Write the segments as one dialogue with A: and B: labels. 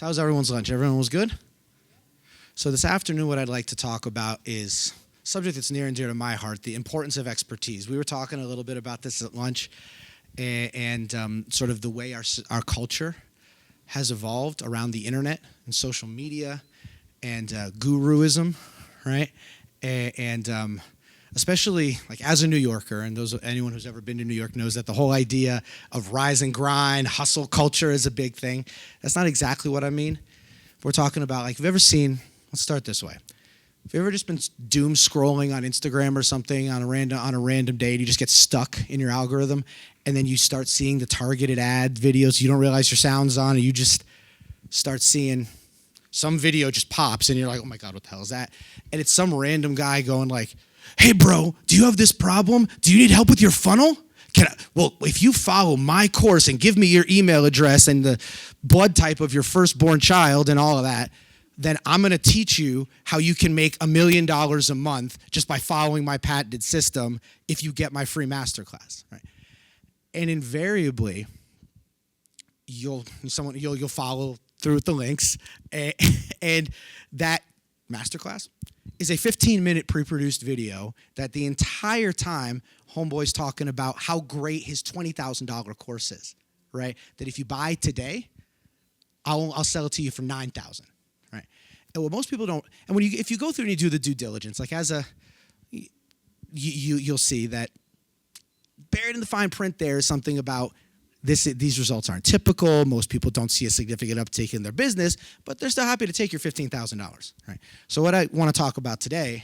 A: So how was everyone's lunch? Everyone was good? So this afternoon, what I'd like to talk about is a subject that's near and dear to my heart, the importance of expertise. We were talking a little bit about this at lunch and sort of the way our culture has evolved around the internet and social media and guruism, right? And especially like as a New Yorker, and anyone who's ever been to New York knows that the whole idea of rise and grind, hustle culture is a big thing. That's not exactly what I mean. We're talking about, like, have you ever seen, let's start this way. Have you ever just been doom scrolling on Instagram or something on a random day and you just get stuck in your algorithm and then you start seeing the targeted ad videos, you don't realize your sound's on, and you just start seeing some video just pops and you're like, oh my God, what the hell is that? And it's some random guy going like, hey bro, do you have this problem? Do you need help with your funnel? Well, if you follow my course and give me your email address and the blood type of your firstborn child and all of that, then I'm going to teach you how you can make $1 million a month just by following my patented system if you get my free masterclass, right? And invariably, you'll follow through with the links, and that masterclass is a 15-minute pre-produced video that the entire time homeboy's talking about how great his $20,000 course is, right? That if you buy today, I'll sell it to you for $9,000, right? And what most people don't, and if you go through and you do the due diligence, like you'll see that buried in the fine print there is something about these results aren't typical. Most people don't see a significant uptake in their business, but they're still happy to take your $15,000, right? So what I want to talk about today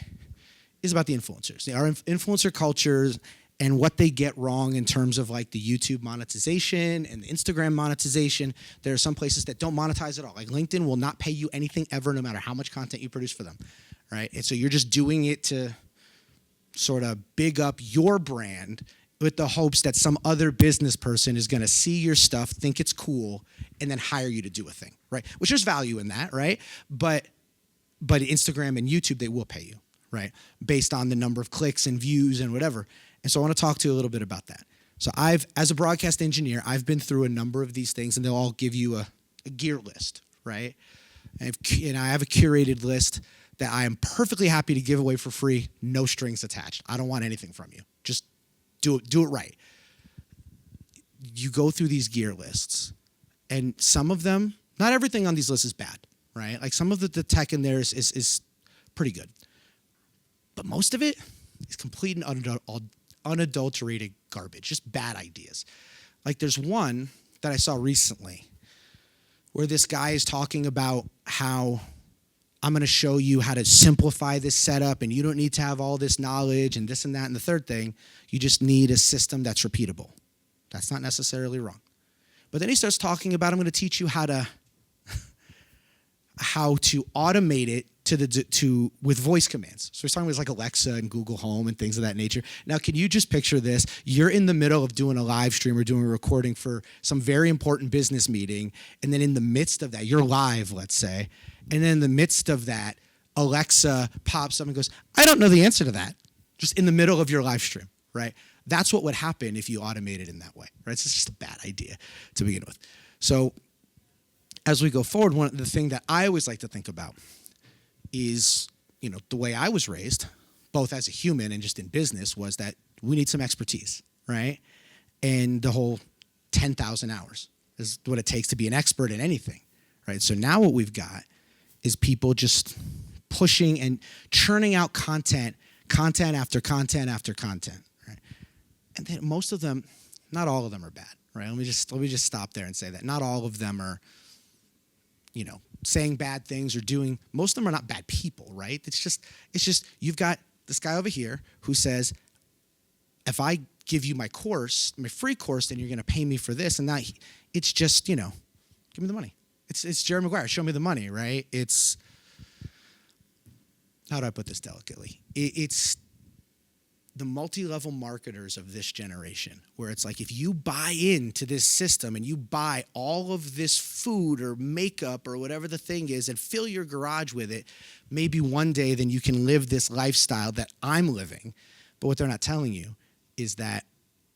A: is about the influencers, our influencer cultures and what they get wrong in terms of like the YouTube monetization and the Instagram monetization. There are some places that don't monetize at all. Like LinkedIn will not pay you anything ever, no matter how much content you produce for them, right? And so you're just doing it to sort of big up your brand with the hopes that some other business person is going to see your stuff, think it's cool, and then hire you to do a thing, right? Which there's value in that, right? But Instagram and YouTube, they will pay you, right? Based on the number of clicks and views and whatever. And so I want to talk to you a little bit about that. So as a broadcast engineer, I've been through a number of these things, and they'll all give you a gear list, right? And I have a curated list that I am perfectly happy to give away for free, no strings attached. I don't want anything from you. Just do it right. You go through these gear lists, and some of them, not everything on these lists is bad, right? Like some of the tech in there is pretty good. But most of it is complete and unadulterated garbage, just bad ideas. Like there's one that I saw recently where this guy is talking about how I'm going to show you how to simplify this setup, and you don't need to have all this knowledge and this and that and the third thing. You just need a system that's repeatable. That's not necessarily wrong. But then he starts talking about, I'm going to teach you how to automate it with voice commands. So he's talking about like Alexa and Google Home and things of that nature. Now, can you just picture this? You're in the middle of doing a live stream or doing a recording for some very important business meeting, and then in the midst of that, you're live, let's say, and then in the midst of that, Alexa pops up and goes, I don't know the answer to that, just in the middle of your live stream, right? That's what would happen if you automated in that way, right? It's just a bad idea to begin with. So as we go forward, one of the thing that I always like to think about is, the way I was raised, both as a human and just in business, was that we need some expertise, right? And the whole 10,000 hours is what it takes to be an expert in anything, right? So now what we've got is people just pushing and churning out content after content after content, right? And then most of them, not all of them are bad, right? Let me just stop there and say that not all of them are, saying bad things or doing. Most of them are not bad people, right? It's just you've got this guy over here who says, if I give you my course, my free course, then you're going to pay me for this, and that it's just give me the money. It's Jerry Maguire. Show me the money, right? It's, how do I put this delicately? It's the multi-level marketers of this generation, where it's like if you buy into this system and you buy all of this food or makeup or whatever the thing is and fill your garage with it, maybe one day then you can live this lifestyle that I'm living. But what they're not telling you is that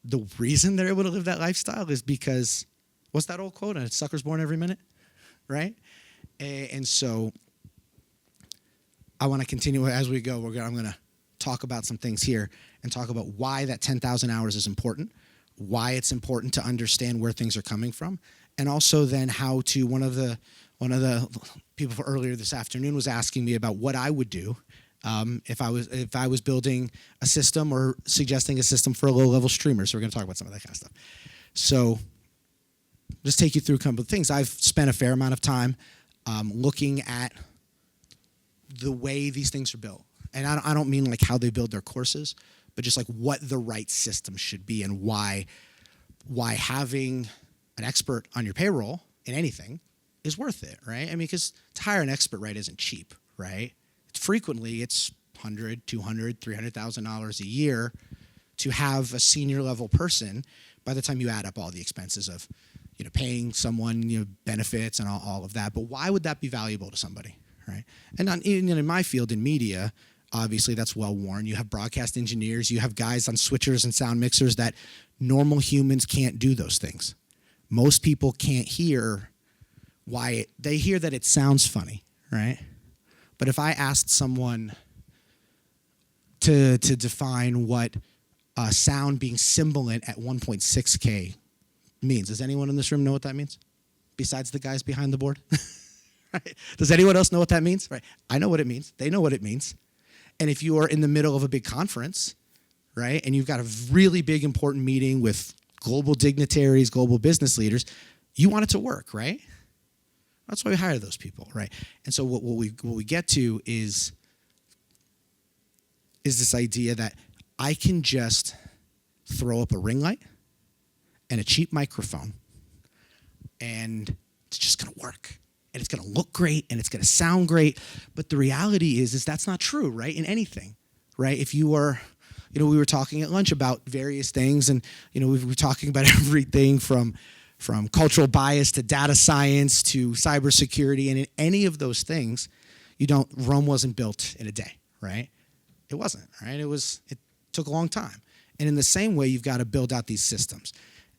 A: the reason they're able to live that lifestyle is because, what's that old quote? A sucker's born every minute, right? And so I want to continue as we go. I'm going to talk about some things here and talk about why that 10,000 hours is important, why it's important to understand where things are coming from, and also then how to, one of the people earlier this afternoon was asking me about what I would do if I was building a system or suggesting a system for a low-level streamer. So we're going to talk about some of that kind of stuff. So just take you through a couple of things. I've spent a fair amount of time looking at the way these things are built. And I don't mean like how they build their courses, but just like what the right system should be and why having an expert on your payroll in anything is worth it, right? I mean, because to hire an expert, right, isn't cheap, right? Frequently, it's $100,000, $200,000, $300,000 a year to have a senior level person by the time you add up all the expenses of, paying someone, benefits and all of that. But why would that be valuable to somebody, right? And in my field, in media, obviously that's well worn. You have broadcast engineers, you have guys on switchers and sound mixers that normal humans can't do those things. Most people can't hear why they hear that it sounds funny, right? But if I asked someone to define what sound being sibilant at 1.6K means, does anyone in this room know what that means? Besides the guys behind the board? Right? Does anyone else know what that means? Right. I know what it means. They know what it means. And if you are in the middle of a big conference, right, and you've got a really big important meeting with global dignitaries, global business leaders, you want it to work, right? That's why we hire those people, right? And so what we get to is this idea that I can just throw up a ring light and a cheap microphone, and it's just going to work. And it's going to look great, and it's going to sound great. But the reality is that's not true, right, in anything, right? If you are, we were talking at lunch about various things, and, we were talking about everything from cultural bias to data science to cybersecurity, and in any of those things, Rome wasn't built in a day, right? It wasn't, right? It took a long time. And in the same way, you've got to build out these systems.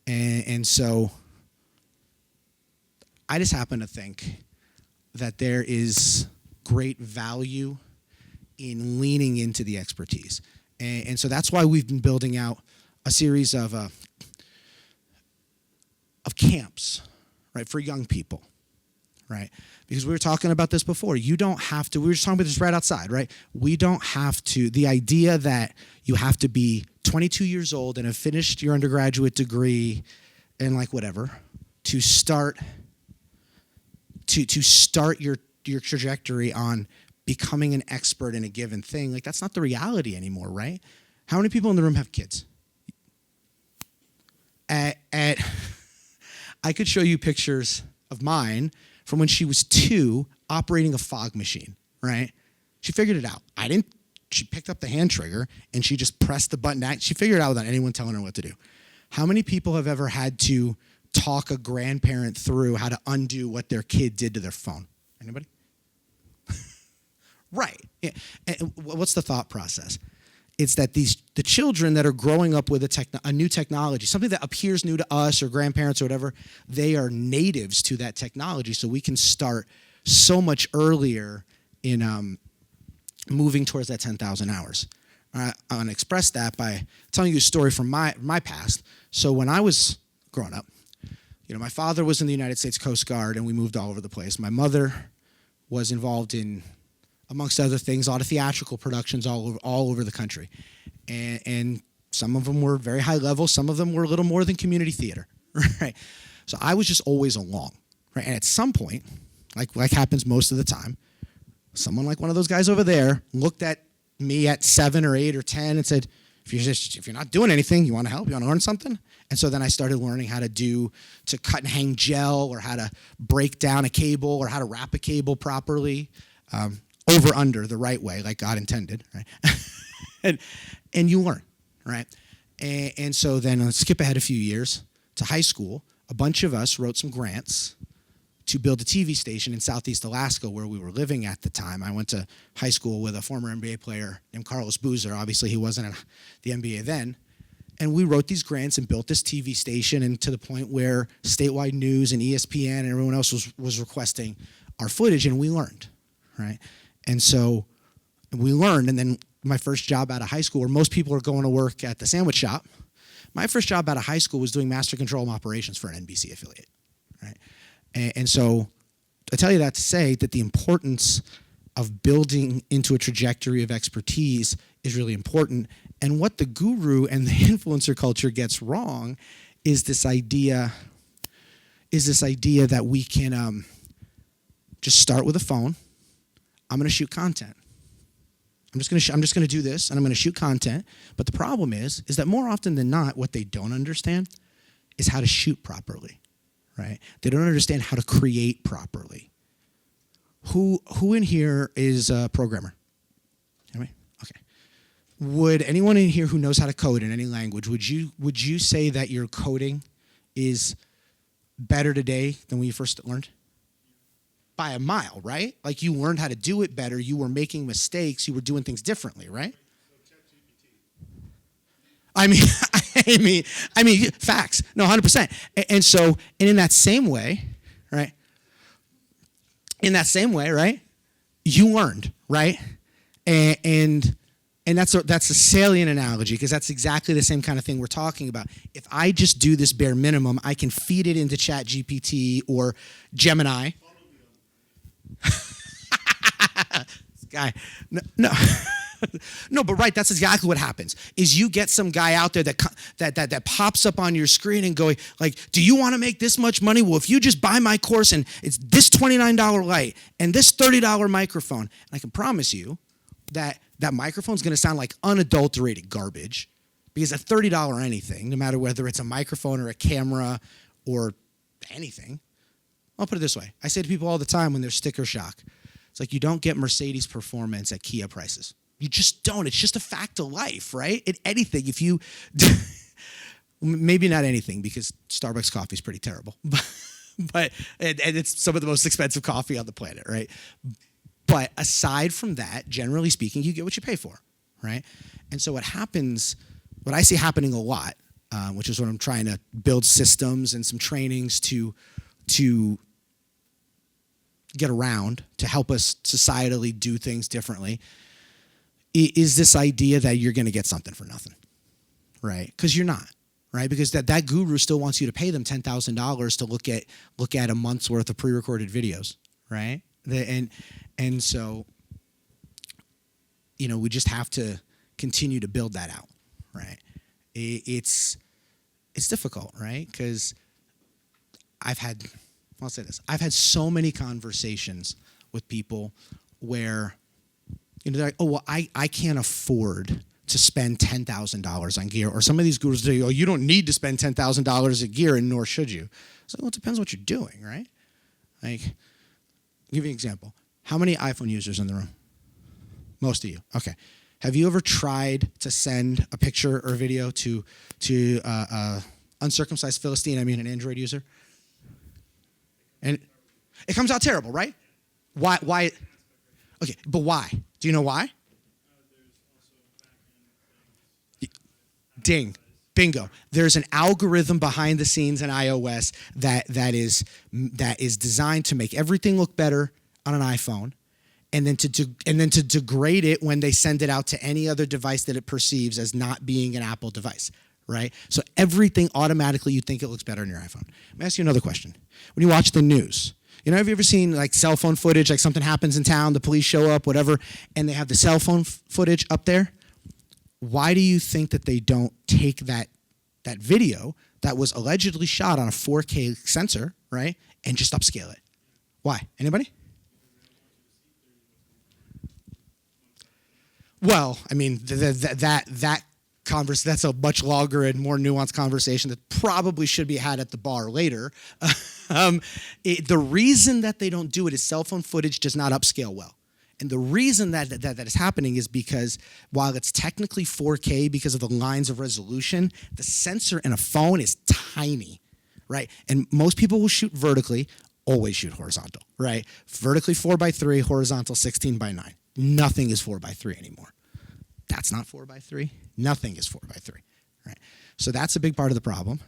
A: And so I just happen to think that there is great value in leaning into the expertise. And so that's why we've been building out a series of camps, right, for young people, right? Because we were talking about this before. You don't have to, we were just talking about this right outside, right? We don't have to, the idea that you have to be 22 years old and have finished your undergraduate degree and like whatever to start your trajectory on becoming an expert in a given thing, like that's not the reality anymore, right? How many people in the room have kids? I could show you pictures of mine from when she was 2 operating a fog machine, right? She figured it out. She picked up the hand trigger and she just pressed the button. She figured it out without anyone telling her what to do. How many people have ever had to talk a grandparent through how to undo what their kid did to their phone? Anybody? Right. Yeah. And what's the thought process? It's that the children that are growing up with a new technology, something that appears new to us or grandparents or whatever, they are natives to that technology. So we can start so much earlier in moving towards that 10,000 hours. I want to express that by telling you a story from my past. So when I was growing up, my father was in the United States Coast Guard, and we moved all over the place. My mother was involved in, amongst other things, a lot of theatrical productions all over the country. And some of them were very high level. Some of them were a little more than community theater, right? So I was just always along, right? And at some point, like happens most of the time, someone like one of those guys over there looked at me at 7 or 8 or 10 and said, if you're not doing anything, you want to help? You want to learn something? And so then I started learning how to cut and hang gel, or how to break down a cable, or how to wrap a cable properly, over under the right way, like God intended, right? and you learn, right? And so then let's skip ahead a few years to high school. A bunch of us wrote some grants to build a TV station in Southeast Alaska where we were living at the time. I went to high school with a former NBA player named Carlos Boozer. Obviously, he wasn't in the NBA then. And we wrote these grants and built this TV station, and to the point where statewide news and ESPN and everyone else was requesting our footage, and we learned, right? And so we learned, and then my first job out of high school, where most people are going to work at the sandwich shop, my first job out of high school was doing master control and operations for an NBC affiliate, right? And so I tell you that to say that the importance of building into a trajectory of expertise is really important. And what the guru and the influencer culture gets wrong is this idea that we can just start with a phone. I'm going to shoot content. I'm just going to do this, and I'm going to shoot content. But the problem is that more often than not, what they don't understand is how to shoot properly, right? They don't understand how to create properly. Who in here is a programmer? Anyway? Okay. Would anyone in here who knows how to code in any language, would you say that your coding is better today than when you first learned? By a mile, right? Like you learned how to do it better. You were making mistakes. You were doing things differently, right? I mean, facts. No, 100%. And in that same way, right? In that same way, right? You learned, right? And that's a salient analogy because that's exactly the same kind of thing we're talking about. If I just do this bare minimum, I can feed it into ChatGPT or Gemini. This guy, no, no, but right, that's exactly what happens. Is you get some guy out there that pops up on your screen and going like, "Do you want to make this much money? Well, if you just buy my course and it's this $29 light and this $30 microphone," and I can promise you that microphone's going to sound like unadulterated garbage because at $30 anything, no matter whether it's a microphone or a camera or anything. I'll put it this way. I say to people all the time when there's sticker shock, it's like you don't get Mercedes performance at Kia prices. You just don't. It's just a fact of life, right? Anything, if you, maybe not anything because Starbucks coffee is pretty terrible, but and it's some of the most expensive coffee on the planet, right? But aside from that, generally speaking, you get what you pay for, right? And so what I see happening a lot, which is what I'm trying to build systems and some trainings to get around to help us societally do things differently, is this idea that you're going to get something for nothing, right? Because you're not, right? Because that guru still wants you to pay them $10,000 to look at a month's worth of pre-recorded videos, right? And so, we just have to continue to build that out, right? It's difficult, right? Because I'll say this. I've had so many conversations with people where, they're like, "Oh, well, I can't afford to spend $10,000 on gear." Or some of these gurus say, "Oh, you don't need to spend $10,000 on gear, and nor should you." So, well, it depends what you're doing, right? Like, I'll give you an example. How many iPhone users in the room? Most of you. Okay. Have you ever tried to send a picture or video to uncircumcised Philistine, an Android user? And it comes out terrible, right? Why? Okay, but why? Do you know why? Ding. Bingo. There's an algorithm behind the scenes in iOS that is designed to make everything look better on an iPhone, and then to degrade it when they send it out to any other device that it perceives as not being an Apple device, right? So everything automatically you think it looks better on your iPhone. Let me ask you another question. When you watch the news, have you ever seen like cell phone footage, like something happens in town, the police show up, whatever, and they have the cell phone footage up there? Why do you think that they don't take that video that was allegedly shot on a 4K sensor, right, and just upscale it? Why? Anybody? Well, that's a much longer and more nuanced conversation that probably should be had at the bar later. The reason that they don't do it is cell phone footage does not upscale well. And the reason that is happening is because while it's technically 4K because of the lines of resolution, the sensor in a phone is tiny, right? And most people will shoot vertically, always shoot horizontal, right? Vertically 4:3, horizontal 16:9. Nothing is 4:3 anymore. That's not 4:3. Nothing is 4:3, right? So that's a big part of the problem.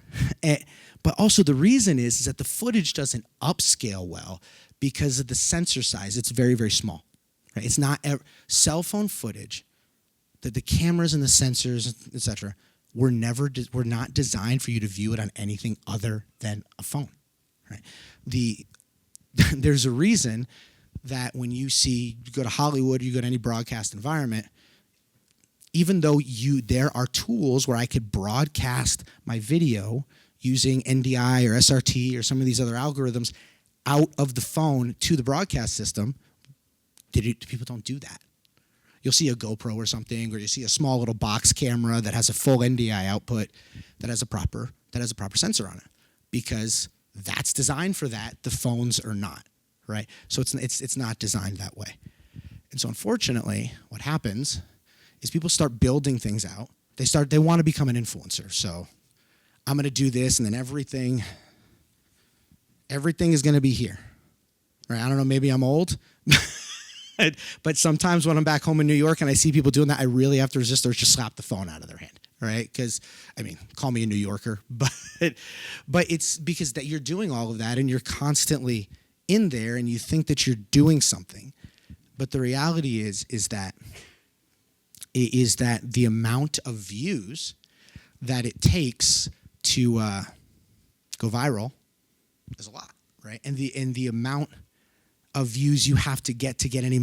A: But also the reason is that the footage doesn't upscale well because of the sensor size. It's very, very small. Right? It's not cell phone footage. That the cameras and the sensors, etc., were not designed for you to view it on anything other than a phone. Right? There's a reason that when you go to Hollywood, you go to any broadcast environment, even though there are tools where I could broadcast my video using NDI or SRT or some of these other algorithms out of the phone to the broadcast system, people don't do that. You'll see a GoPro or something, or you see a small little box camera that has a full NDI output that has a proper sensor on it, because that's designed for that. The phones are not, right? So it's not designed that way. And so unfortunately, what happens is people start building things out. They want to become an influencer. So I'm going to do this, and then everything is going to be here, right? I don't know, maybe I'm old, but sometimes when I'm back home in New York and I see people doing that, I really have to resist or just slap the phone out of their hand, right? Because, I mean, call me a New Yorker, but it's because that you're doing all of that and you're constantly in there and you think that you're doing something. But the reality is that the amount of views that it takes to go viral is a lot, right? And the amount of views you have to get any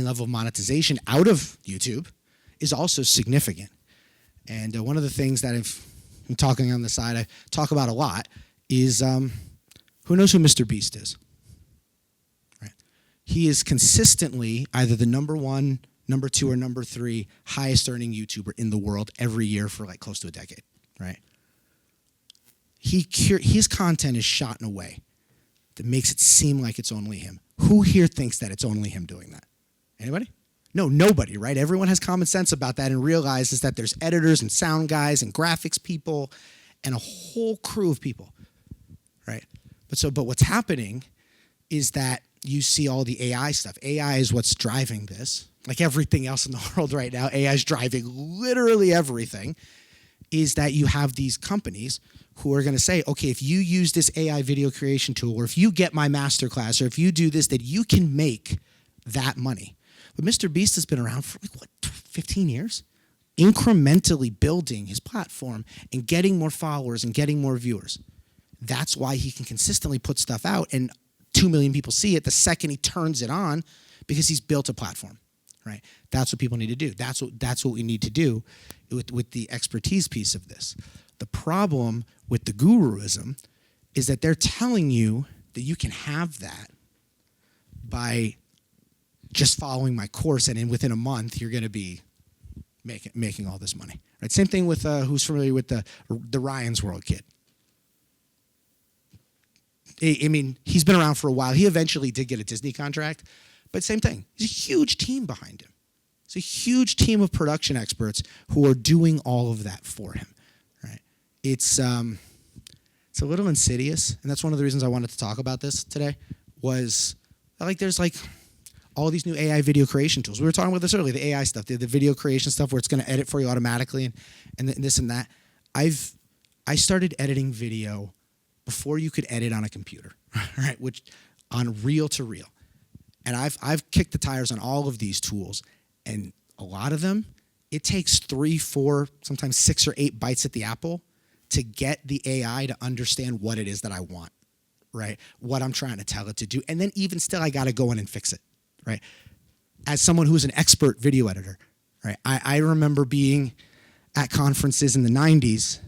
A: level of monetization out of YouTube is also significant. And one of the things that I'm talking on the side, I talk about a lot, is who knows who Mr. Beast is? Right? He is consistently either the number 1, number 2, or number 3 highest earning YouTuber in the world every year for like close to a decade, right? His content is shot in a way that makes it seem like it's only him. Who here thinks that it's only him doing that? Anybody? No, nobody, right? Everyone has common sense about that and realizes that there's editors and sound guys and graphics people and a whole crew of people, right? But what's happening is that you see all the AI stuff. AI is what's driving this. Like everything else in the world right now, AI is driving literally everything. Is that you have these companies who are going to say, okay, if you use this AI video creation tool, or if you get my masterclass, or if you do this, that you can make that money. But Mr. Beast has been around for 15 years? Incrementally building his platform and getting more followers and getting more viewers. That's why he can consistently put stuff out and 2 million people see it the second he turns it on, because he's built a platform, right? That's what people need to do. That's what we need to do with the expertise piece of this. The problem with the guruism is that they're telling you that you can have that by just following my course, and within a month you're going to be making all this money. Right? Same thing with who's familiar with the Ryan's World kid. I mean, he's been around for a while. He eventually did get a Disney contract, but same thing. There's a huge team behind him. It's a huge team of production experts who are doing all of that for him. Right? It's a little insidious, and that's one of the reasons I wanted to talk about this today. Was like there's like all these new AI video creation tools. We were talking about this earlier, the AI stuff, the video creation stuff where it's going to edit for you automatically and this and that. I started editing video before you could edit on a computer, right? Which on reel to reel. And I've kicked the tires on all of these tools, and a lot of them, it takes 3, 4, sometimes 6 or 8 bites at the apple to get the AI to understand what it is that I want, right? What I'm trying to tell it to do. And then even still, I got to go in and fix it, right? As someone who's an expert video editor, right? I remember being at conferences in the 90s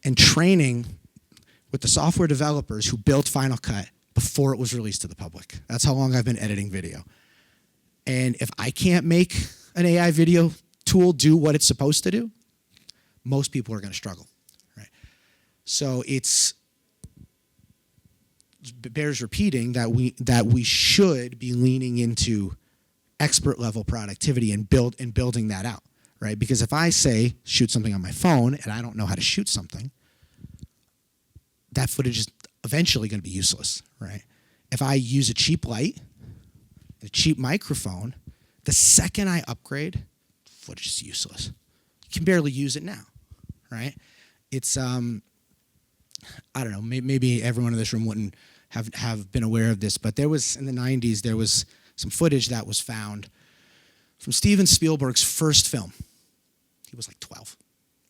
A: and training with the software developers who built Final Cut before it was released to the public. That's how long I've been editing video. And if I can't make an AI video tool do what it's supposed to do, most people are going to struggle, right? So it bears repeating that we should be leaning into expert level productivity and building that out, right? Because if I say shoot something on my phone and I don't know how to shoot something, that footage is eventually going to be useless, right? If I use a cheap light, a cheap microphone, the second I upgrade, footage is useless. You can barely use it now, right? It's, I don't know, maybe everyone in this room wouldn't have been aware of this, but there was in the 90s, there was some footage that was found from Steven Spielberg's first film. He was like 12.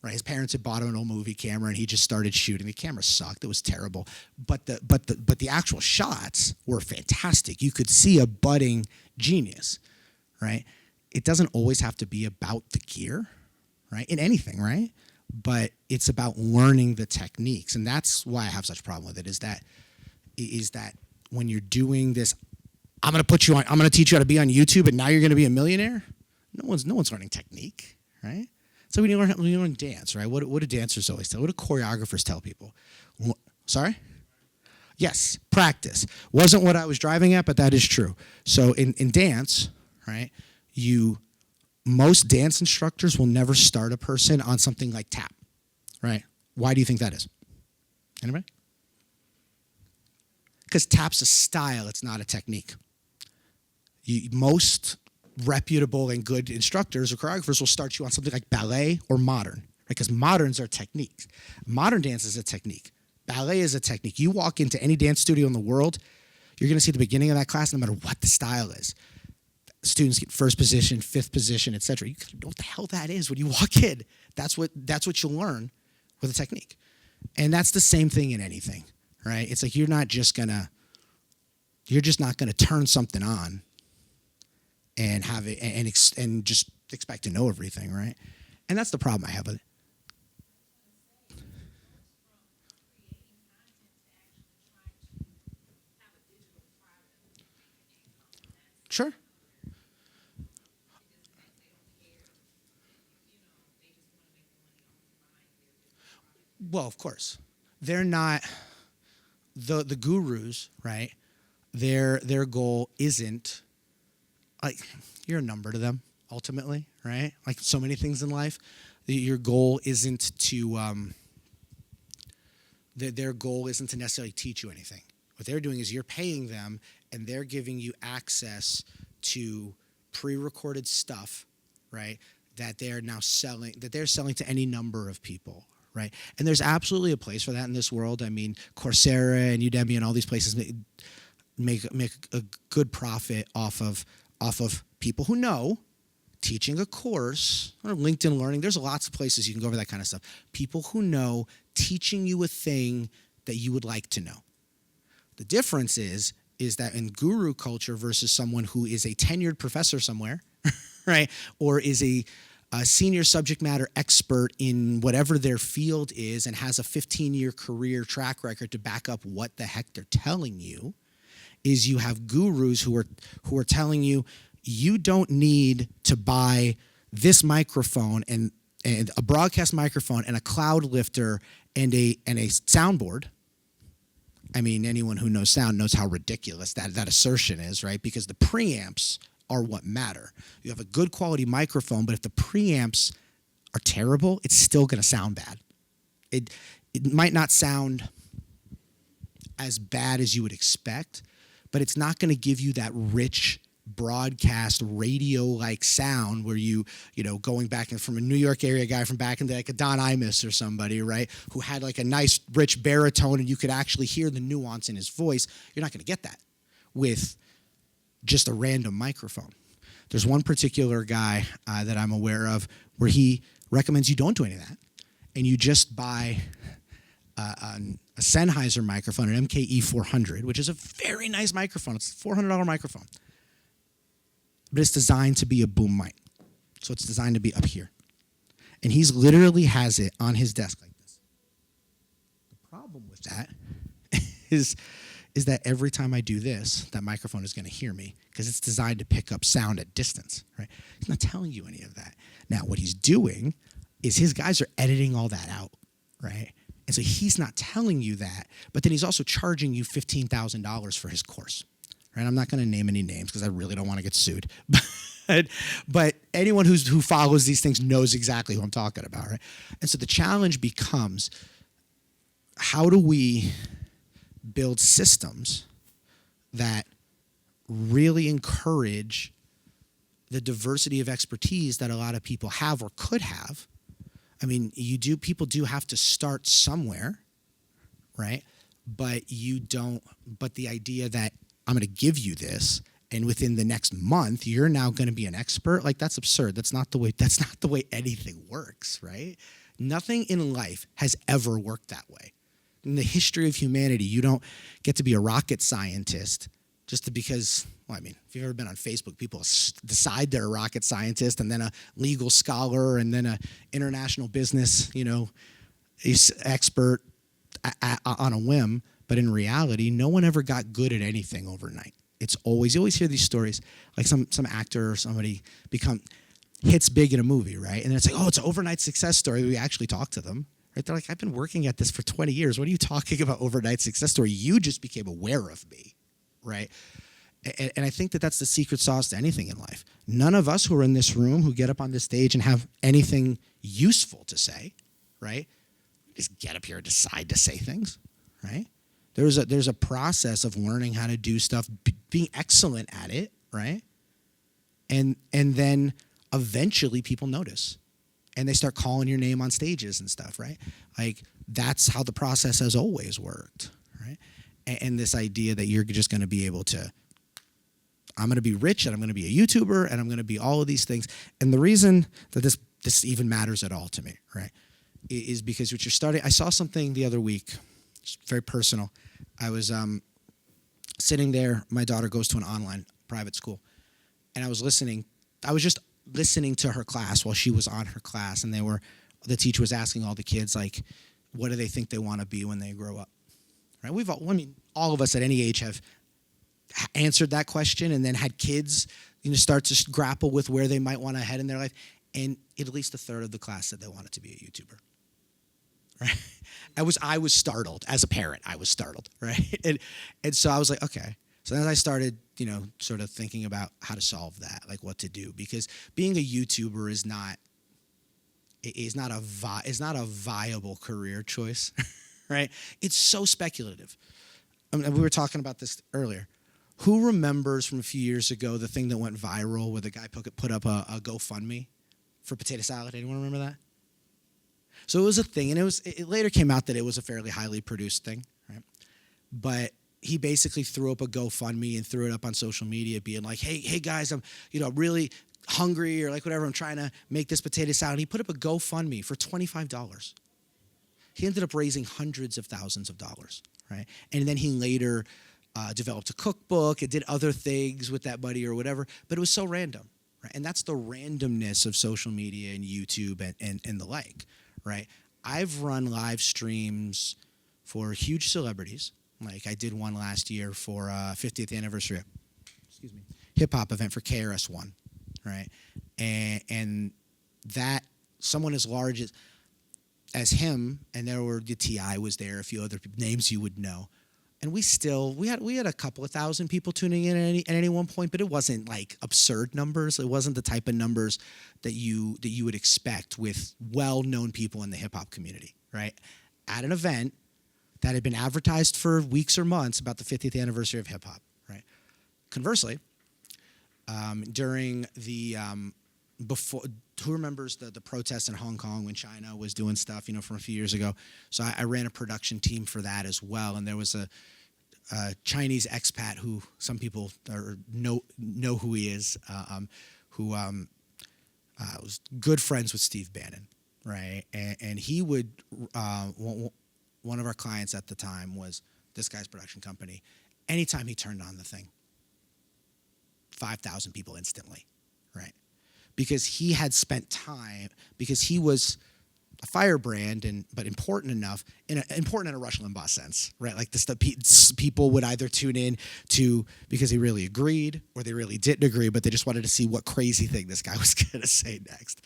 A: Right, his parents had bought him an old movie camera, and he just started shooting. The camera sucked; it was terrible. But the actual shots were fantastic. You could see a budding genius, right? It doesn't always have to be about the gear, right? In anything, right? But it's about learning the techniques, and that's why I have such a problem with it. Is that when you're doing this, I'm going to teach you how to be on YouTube, and now you're going to be a millionaire. No one's learning technique, right? So when you learn dance, right? What do dancers always tell? What do choreographers tell people? Sorry? Yes, practice. Wasn't what I was driving at, but that is true. So in dance, right, most dance instructors will never start a person on something like tap, right? Why do you think that is? Anybody? Because tap's a style, it's not a technique. Most reputable and good instructors or choreographers will start you on something like ballet or modern, right? Because moderns are techniques. Modern dance is a technique. Ballet is a technique. You walk into any dance studio in the world, you're going to see the beginning of that class, no matter what the style is. Students get first position, fifth position, etc. You gotta know what the hell that is when you walk in. That's what you'll learn with a technique, and that's the same thing in anything, right? It's like you're just not gonna turn something on and have it and just expect to know everything, right? And that's the problem I have with it. Sure. Well, of course. They're not the gurus, right? Their goal isn't like you're a number to them ultimately, right? Like so many things in life, your goal isn't to their goal isn't to necessarily teach you anything. What they're doing is you're paying them and they're giving you access to pre-recorded stuff, right? That they're selling to any number of people, right? And there's absolutely a place for that in this world. I mean, Coursera and Udemy and all these places make a good profit off of people who know teaching a course or LinkedIn Learning. There's lots of places you can go over that kind of stuff. People who know teaching you a thing that you would like to know. The difference is that in guru culture versus someone who is a tenured professor somewhere, right, or is a senior subject matter expert in whatever their field is and has a 15-year career track record to back up what the heck they're telling you, is you have gurus who are telling you you don't need to buy this microphone and a broadcast microphone and a cloud lifter and a soundboard. I mean, anyone who knows sound knows how ridiculous that assertion is, right? Because the preamps are what matter. You have a good quality microphone, but if the preamps are terrible, it's still going to sound bad. It might not sound as bad as you would expect, but it's not going to give you that rich broadcast radio-like sound where you going back and from a New York area guy from back in the like a Don Imus or somebody, right, who had like a nice rich baritone and you could actually hear the nuance in his voice. You're not going to get that with just a random microphone. There's one particular guy that I'm aware of where he recommends you don't do any of that and you just buy a Sennheiser microphone, an MKE 400, which is a very nice microphone. It's a $400 microphone. But it's designed to be a boom mic. So it's designed to be up here. And he's literally has it on his desk like this. The problem with that is that every time I do this, that microphone is going to hear me because it's designed to pick up sound at distance, right? He's not telling you any of that. Now, what he's doing is his guys are editing all that out, right? And so he's not telling you that, but then he's also charging you $15,000 for his course. Right? I'm not going to name any names because I really don't want to get sued. But anyone who follows these things knows exactly who I'm talking about, right? And so the challenge becomes, how do we build systems that really encourage the diversity of expertise that a lot of people have or could have? I mean, people do have to start somewhere, right? but the idea that I'm going to give you this, and within the next month you're now going to be an expert, like that's absurd. That's not the way anything works, right? Nothing in life has ever worked that way. In the history of humanity, you don't get to be a rocket scientist because, well, I mean, if you've ever been on Facebook, people decide they're a rocket scientist, and then a legal scholar, and then a international business, expert on a whim. But in reality, no one ever got good at anything overnight. You always hear these stories, like some actor or somebody hits big in a movie, right? And then it's like, oh, it's an overnight success story. We actually talk to them, right? They're like, I've been working at this for 20 years. What are you talking about overnight success story? You just became aware of me, right? And I think that's the secret sauce to anything in life. None of us who are in this room, who get up on this stage and have anything useful to say, right? Just get up here and decide to say things, right? There's a process of learning how to do stuff, being excellent at it, right? And then eventually people notice, and they start calling your name on stages and stuff, right? Like, that's how the process has always worked, right? And this idea that you're just going to be able to, I'm going to be rich, and I'm going to be a YouTuber, and I'm going to be all of these things. And the reason that this even matters at all to me, right, is because what you're starting. I saw something the other week, it's very personal. I was sitting there. My daughter goes to an online private school, and I was listening. I was just listening to her class while she was on her class, and the teacher was asking all the kids, like, what do they think they want to be when they grow up? Right? All of us at any age have answered that question, and then had kids, start to grapple with where they might want to head in their life. And at least a third of the class said they wanted to be a YouTuber. Right? I was startled as a parent. I was startled, right? And so I was like, okay. So then I started, sort of thinking about how to solve that, like what to do, because being a YouTuber is not a viable career choice, right? It's so speculative. I mean, we were talking about this earlier. Who remembers from a few years ago the thing that went viral where the guy put up a GoFundMe for potato salad? Anyone remember that? So it was a thing, and it later came out that it was a fairly highly produced thing, right? But he basically threw up a GoFundMe and threw it up on social media, being like, "Hey guys, I'm really hungry, or like whatever. I'm trying to make this potato salad." He put up a GoFundMe for $25. He ended up raising hundreds of thousands of dollars, right? And then he later developed a cookbook and did other things with that money or whatever. But it was so random, right? And that's the randomness of social media and YouTube and the like. Right, I've run live streams for huge celebrities. Like I did one last year for 50th anniversary, hip hop event for KRS-One, right? And that someone as large as him, and the T.I. was there, a few other names you would know, and we had a couple of thousand people tuning in at any one point, but it wasn't like absurd numbers. It wasn't the type of numbers that you would expect with well-known people in the hip-hop community, right? At an event that had been advertised for weeks or months about the 50th anniversary of hip-hop, right? Conversely, during the who remembers the protests in Hong Kong when China was doing stuff, from a few years ago? So I ran a production team for that as well, and there was a Chinese expat who some people know who he is, who was good friends with Steve Bannon, right? And he would one of our clients at the time was this guy's production company. Anytime he turned on the thing, 5,000 people instantly, right? Because he had spent time, because he was a firebrand, but important enough, important in a Rush Limbaugh sense, right? Like people would either tune in to because he really agreed, or they really didn't agree, but they just wanted to see what crazy thing this guy was going to say next,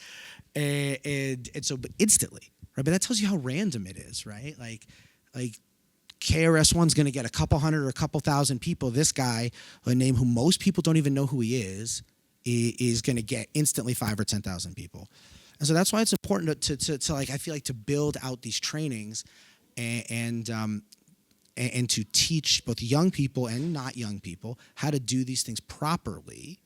A: and so but instantly, right? But that tells you how random it is, right? Like KRS-One's going to get a couple hundred or a couple thousand people. This guy, a name who most people don't even know who he is going to get instantly 5,000 or 10,000 people. And so that's why it's important to like, I feel like, to build out these trainings and to teach both young people and not young people how to do these things properly,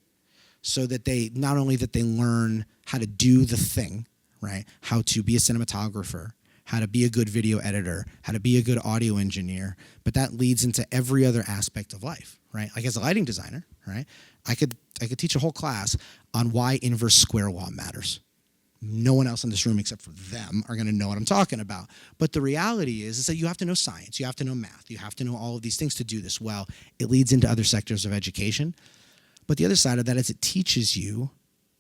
A: so that they not only that they learn how to do the thing, right? How to be a cinematographer, how to be a good video editor, how to be a good audio engineer, but that leads into every other aspect of life, right? Like as a lighting designer, right? I could teach a whole class on why inverse square law matters. No one else in this room except for them are going to know what I'm talking about. But the reality is that you have to know science, you have to know math, you have to know all of these things to do this well. It leads into other sectors of education. But the other side of that is it teaches you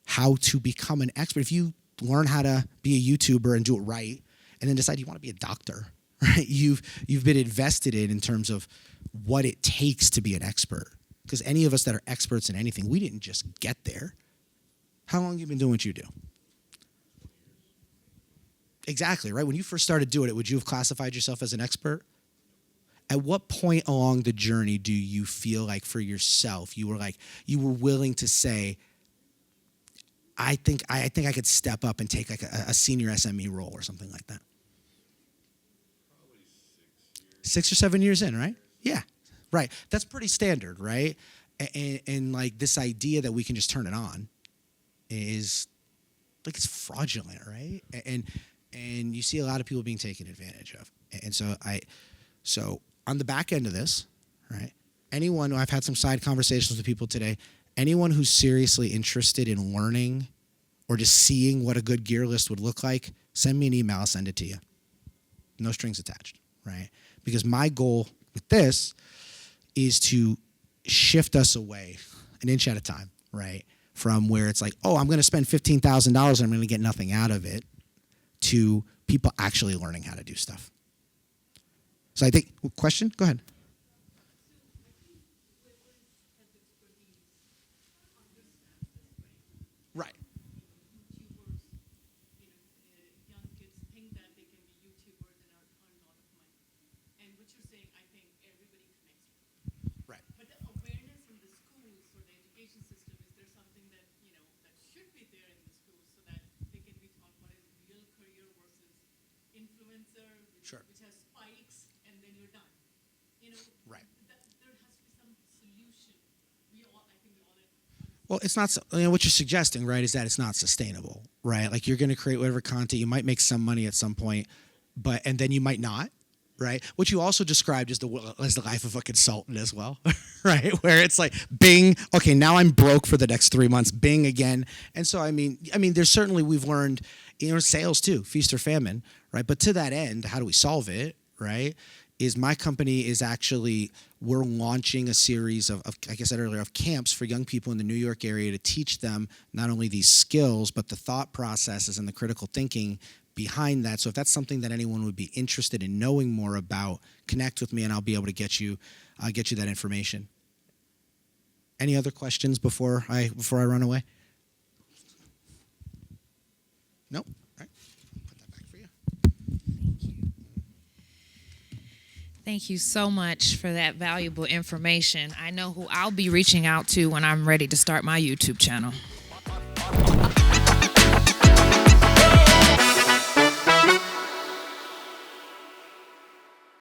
A: how to become an expert. If you learn how to be a YouTuber and do it right, and then decide you want to be a doctor, right? You've been invested in terms of what it takes to be an expert. Because any of us that are experts in anything, we didn't just get there. How long have you been doing what you do? Exactly, right? When you first started doing it, would you have classified yourself as an expert? At what point along the journey do you feel like for yourself you were willing to say, I think I could step up and take like a senior SME role or something like that?
B: Probably
A: 6 or 7 years in, right? Yeah, right. That's pretty standard, right? And like this idea that we can just turn it on is like it's fraudulent, right? And you see a lot of people being taken advantage of. And so on the back end of this, right? Anyone, I've had some side conversations with people today, anyone who's seriously interested in learning or just seeing what a good gear list would look like, send me an email, I'll send it to you. No strings attached, right? Because my goal with this is to shift us away an inch at a time, right? From where it's like, oh, I'm going to spend $15,000 and I'm going to get nothing out of it, to people actually learning how to do stuff. So I think, question? Go ahead. Right.
C: Young kids think that they can be YouTubers and earn a lot of money. And what you're saying, I think everybody connects with.
A: Right.
C: But the awareness in the schools or the education system, is there something that, that should be there in the schools so that they can be taught what is real career versus influencer, which has spikes, and then you're done?
A: Right.
C: There has to be some solution. I think we all.
A: Well, it's not, what you're suggesting, right, is that it's not sustainable, right? Like you're going to create whatever content, you might make some money at some point, and then you might not, right? What you also described is the life of a consultant as well, right? Where it's like, bing, okay, now I'm broke for the next 3 months, bing again. And so, I mean, there's certainly, we've learned, sales too, feast or famine, right? But to that end, how do we solve it, right? Is my company is actually, we're launching a series of, like I said earlier, of camps for young people in the New York area to teach them not only these skills, but the thought processes and the critical thinking behind that. So if that's something that anyone would be interested in knowing more about, connect with me and I'll be able to get you that information. Any other questions before I run away? Nope. All right. Put that back for you.
D: Thank you so much for that valuable information. I know who I'll be reaching out to when I'm ready to start my YouTube channel.